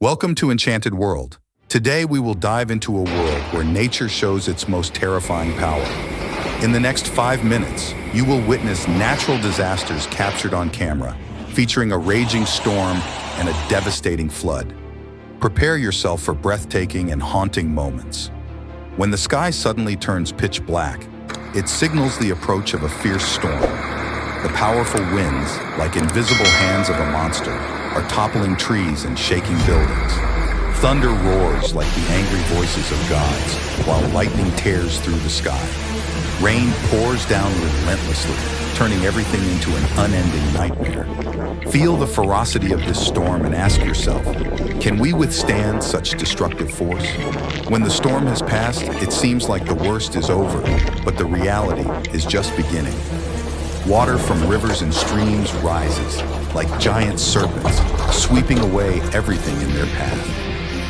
Welcome to Enchanted World. Today we will dive into a world where nature shows its most terrifying power. In the next 5 minutes, you will witness natural disasters captured on camera, featuring a raging storm and a devastating flood. Prepare yourself for breathtaking and haunting moments. When the sky suddenly turns pitch black, it signals the approach of a fierce storm. The powerful winds, like invisible hands of a monster, are toppling trees and shaking buildings. Thunder roars like the angry voices of gods, while lightning tears through the sky. Rain pours down relentlessly, turning everything into an unending nightmare. Feel the ferocity of this storm and ask yourself, can we withstand such destructive force? When the storm has passed, it seems like the worst is over, but the reality is just beginning. Water from rivers and streams rises, like giant serpents, sweeping away everything in their path.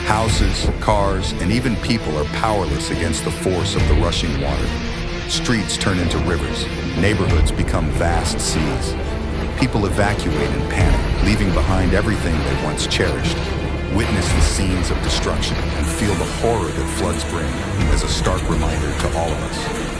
Houses, cars, and even people are powerless against the force of the rushing water. Streets turn into rivers, neighborhoods become vast seas. People evacuate in panic, leaving behind everything they once cherished. Witness the scenes of destruction and feel the horror that floods bring as a stark reminder to all of us.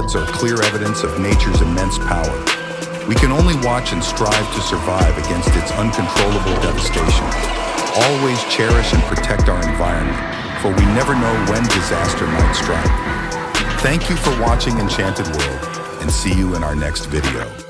landslides are clear evidence of nature's immense power. We can only watch and strive to survive against its uncontrollable devastation. Always cherish and protect our environment, for we never know when disaster might strike. Thank you for watching Enchanted World, and see you in our next video.